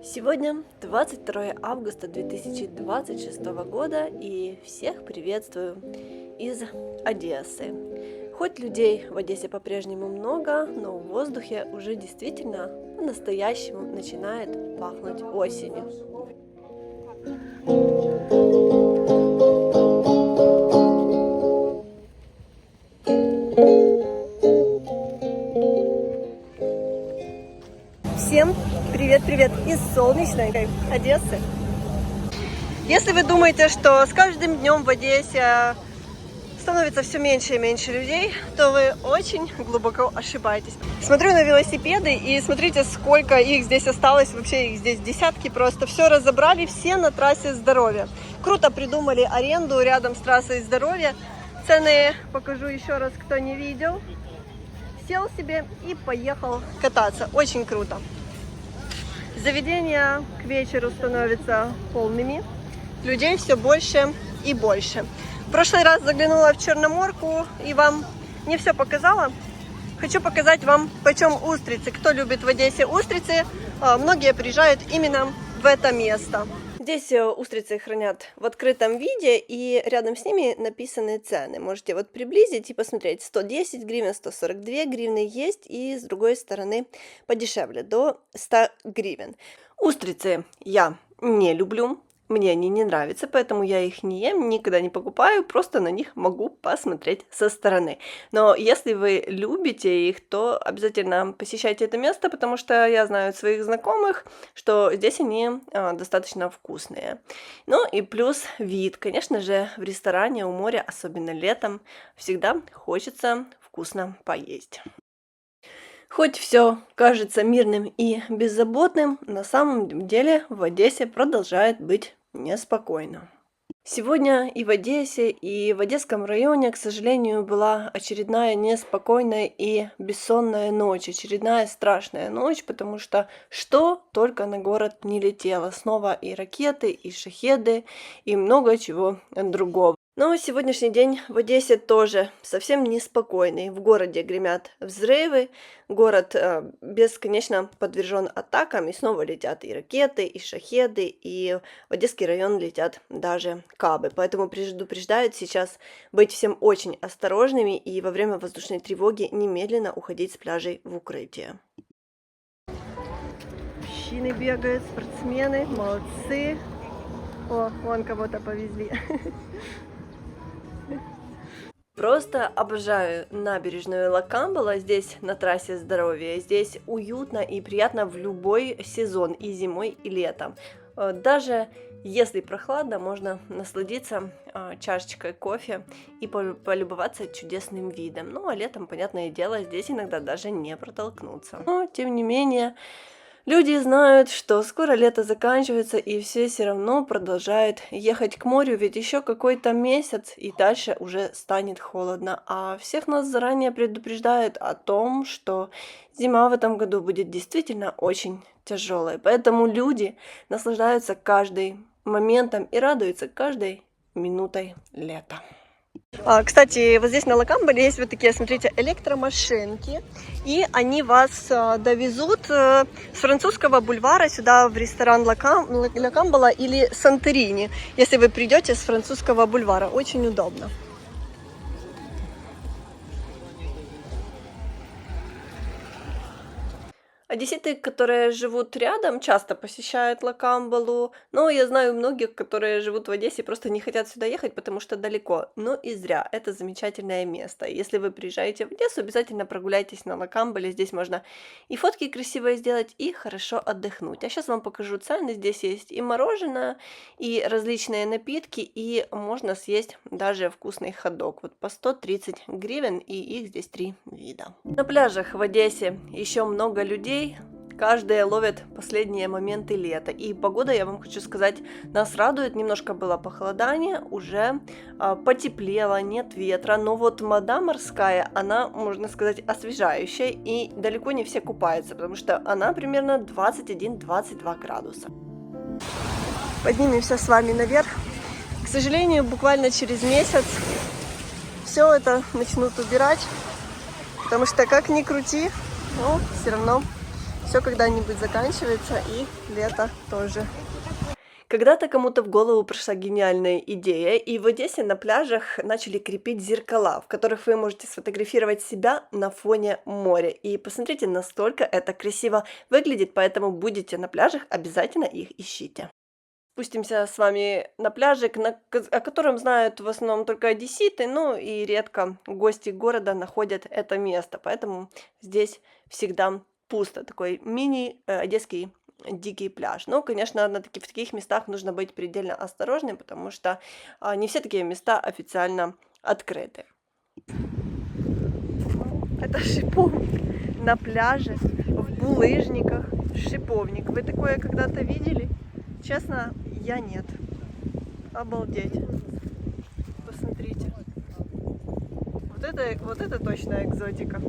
Сегодня 22 августа 2026 года и всех приветствую из Одессы. Хоть людей в Одессе по-прежнему много, но в воздухе уже действительно по-настоящему начинает пахнуть осенью. Всем привет-привет из солнечной Одессы. Если вы думаете, что с каждым днем в Одессе становится все меньше и меньше людей, то вы очень глубоко ошибаетесь. Смотрю на велосипеды и смотрите, сколько их здесь осталось. Вообще их здесь десятки просто. Все разобрали, все на трассе Здоровья. Круто придумали аренду рядом с трассой Здоровья. Цены покажу еще раз, кто не видел. Сел себе и поехал кататься. Очень круто. Заведения к вечеру становятся полными. Людей все больше и больше. В прошлый раз заглянула в Черноморку и вам не все показала. Хочу показать вам, почем устрицы. Кто любит в Одессе устрицы, многие приезжают именно в это место. Здесь устрицы хранят в открытом виде, и рядом с ними написаны цены. Можете вот приблизить и посмотреть. 110 гривен, 142 гривны есть, и с другой стороны подешевле, до 100 гривен. Устрицы я не люблю. Мне они не нравятся, поэтому я их не ем, никогда не покупаю, просто на них могу посмотреть со стороны. Но если вы любите их, то обязательно посещайте это место, потому что я знаю от своих знакомых, что здесь они достаточно вкусные. Ну и плюс вид. Конечно же, в ресторане у моря, особенно летом, всегда хочется вкусно поесть. Хоть все кажется мирным и беззаботным, на самом деле в Одессе продолжает быть неспокойно. Сегодня и в Одессе, и в Одесском районе, к сожалению, была очередная неспокойная и бессонная ночь, очередная страшная ночь, потому что только на город не летело. Снова и ракеты, и шахеды, и много чего другого. Но сегодняшний день в Одессе тоже совсем неспокойный. В городе гремят взрывы, город бесконечно подвержен атакам, и снова летят и ракеты, и шахеды, и в Одесский район летят даже кабы. Поэтому предупреждают сейчас быть всем очень осторожными и во время воздушной тревоги немедленно уходить с пляжей в укрытие. Мужчины бегают, спортсмены, молодцы. О, вон кого-то повезли. Просто обожаю набережную Ла Камбала здесь на трассе Здоровья. Здесь уютно и приятно в любой сезон, и зимой, и летом. Даже если прохладно, можно насладиться чашечкой кофе и полюбоваться чудесным видом. Ну а летом, понятное дело, здесь иногда даже не протолкнуться. Но, тем не менее, люди знают, что скоро лето заканчивается, и все равно продолжают ехать к морю, ведь еще какой-то месяц, и дальше уже станет холодно. А всех нас заранее предупреждают о том, что зима в этом году будет действительно очень тяжелой. Поэтому люди наслаждаются каждым моментом и радуются каждой минутой лета. Кстати, вот здесь на Ла Камбале есть вот такие, смотрите, электромашинки, и они вас довезут с французского бульвара сюда в ресторан Ла Камбала или Санторини, если вы придете с французского бульвара. Очень удобно. Одесситы, которые живут рядом, часто посещают Ла Камбалу, но я знаю многих, которые живут в Одессе, просто не хотят сюда ехать, потому что далеко. Но и зря, это замечательное место. Если вы приезжаете в Одессу, обязательно прогуляйтесь на Ла Камбале, здесь можно и фотки красивые сделать, и хорошо отдохнуть. А сейчас вам покажу цены, здесь есть и мороженое, и различные напитки, и можно съесть даже вкусный хот-дог. Вот по 130 гривен, и их здесь 3 вида. На пляжах в Одессе еще много людей. Каждый ловит последние моменты лета. И погода, я вам хочу сказать, нас радует. Немножко было похолодание, уже потеплело, нет ветра. Но вот вода морская, она, можно сказать, освежающая. И далеко не все купаются, потому что она примерно 21-22 градуса. Поднимемся с вами наверх. К сожалению, буквально через месяц все это начнут убирать. Потому что как ни крути, но все равно все когда-нибудь заканчивается, и лето тоже. Когда-то кому-то в голову пришла гениальная идея, и в Одессе на пляжах начали крепить зеркала, в которых вы можете сфотографировать себя на фоне моря. И посмотрите, настолько это красиво выглядит, поэтому будете на пляжах, обязательно их ищите. Спустимся с вами на пляжик, о котором знают в основном только одесситы, ну и редко гости города находят это место, поэтому здесь всегда пусто, такой мини-одесский дикий пляж. Ну, конечно, в таких местах нужно быть предельно осторожным, потому что не все такие места официально открыты. Это шиповник на пляже, в булыжниках, шиповник. Вы такое когда-то видели? Честно, я нет. Обалдеть. Посмотрите. Вот это точно экзотика.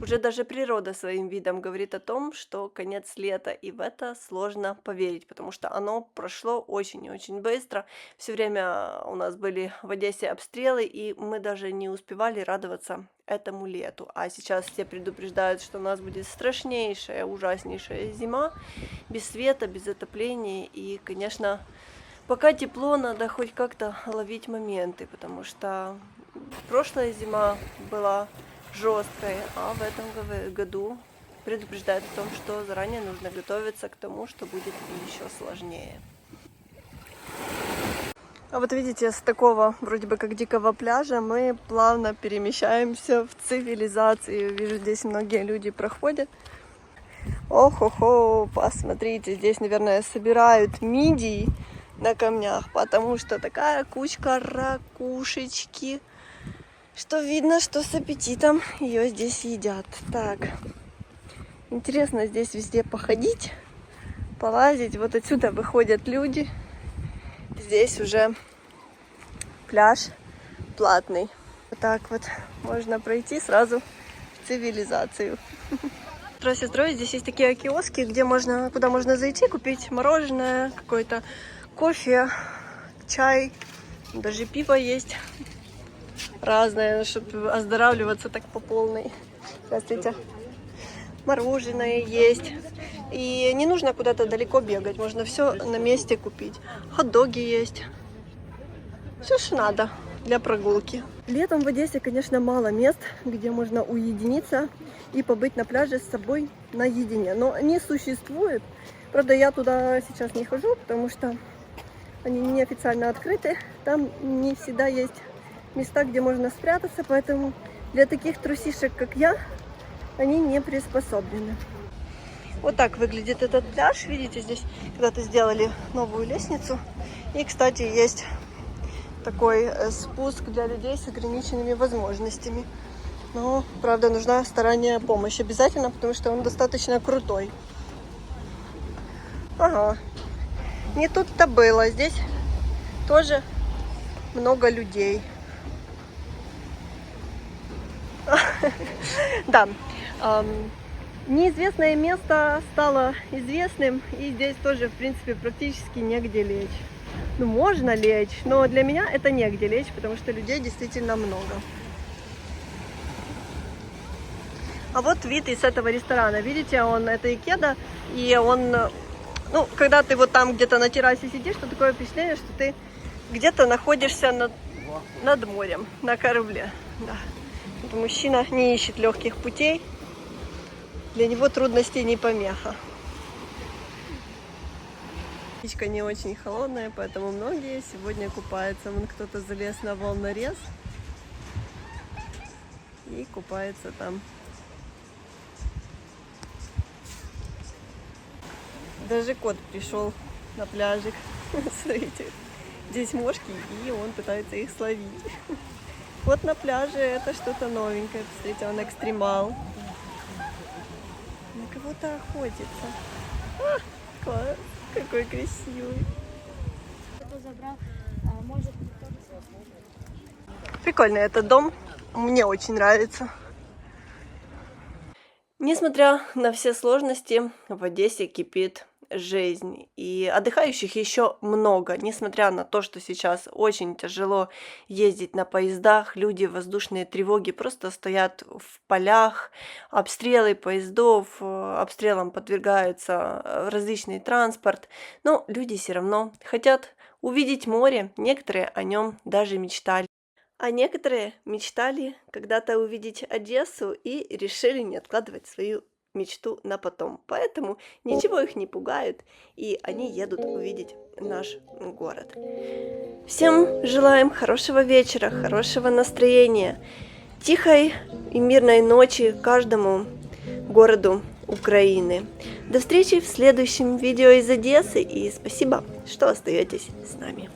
Уже даже природа своим видом говорит о том, что конец лета, и в это сложно поверить, потому что оно прошло очень и очень быстро. Все время у нас были в Одессе обстрелы, и мы даже не успевали радоваться этому лету. А сейчас все предупреждают, что у нас будет страшнейшая, ужаснейшая зима, без света, без отопления, и, конечно, пока тепло, надо хоть как-то ловить моменты, потому что прошлая зима была жесткой, а в этом году предупреждает о том, что заранее нужно готовиться к тому, что будет еще сложнее. А вот видите, с такого вроде бы как дикого пляжа мы плавно перемещаемся в цивилизацию. Вижу, здесь многие люди проходят. Ох-хо-хо, посмотрите, здесь, наверное, собирают мидии на камнях, потому что такая кучка ракушечки, что видно, что с аппетитом ее здесь едят. Так, интересно здесь везде походить, полазить. Вот отсюда выходят люди. Здесь уже пляж платный. Вот так вот можно пройти сразу в цивилизацию. Здравствуйте, здесь есть такие киоски, куда можно зайти, купить мороженое, какой-то кофе, чай, даже пиво есть. Разное, чтобы оздоравливаться так по полной. Здравствуйте. Мороженое есть. И не нужно куда-то далеко бегать. Можно все на месте купить. Хот-доги есть. Все, что надо для прогулки. Летом в Одессе, конечно, мало мест, где можно уединиться и побыть на пляже с собой наедине. Но они существуют. Правда, я туда сейчас не хожу, потому что они неофициально открыты. Там не всегда есть места, где можно спрятаться, поэтому для таких трусишек, как я, они не приспособлены. Вот так выглядит этот пляж. Видите, здесь когда-то сделали новую лестницу. И, кстати, есть такой спуск для людей с ограниченными возможностями. Но, правда, нужна сторонняя помощь обязательно, потому что он достаточно крутой. Ага. Не тут-то было. Здесь тоже много людей. Да, неизвестное место стало известным, и здесь тоже, в принципе, практически негде лечь. Ну, можно лечь, но для меня это негде лечь, потому что людей действительно много. А вот вид из этого ресторана. Видите, это Икеда, и он, ну, когда ты вот там где-то на террасе сидишь, то такое впечатление, что ты где-то находишься над морем, на корабле. Да. Мужчина не ищет легких путей, для него трудностей не помеха. Речка не очень холодная, поэтому многие сегодня купаются. Вон кто-то залез на волнорез и купается там. Даже кот пришел на пляжик. Смотрите, здесь мошки, и он пытается их словить. Вот на пляже это что-то новенькое. Посмотрите, он экстремал. На кого-то охотится. Класс, какой красивый. Прикольный этот дом. Мне очень нравится. Несмотря на все сложности, в Одессе кипит жизнь. И отдыхающих еще много, несмотря на то, что сейчас очень тяжело ездить на поездах. Люди в воздушные тревоги просто стоят в полях, обстрелы поездов, обстрелам подвергается различный транспорт. Но люди все равно хотят увидеть море, некоторые о нем даже мечтали. А некоторые мечтали когда-то увидеть Одессу и решили не откладывать свою мечту на потом. Поэтому ничего их не пугает, и они едут увидеть наш город. Всем желаем хорошего вечера, хорошего настроения, тихой и мирной ночи каждому городу Украины. До встречи в следующем видео из Одессы, и спасибо, что остаетесь с нами.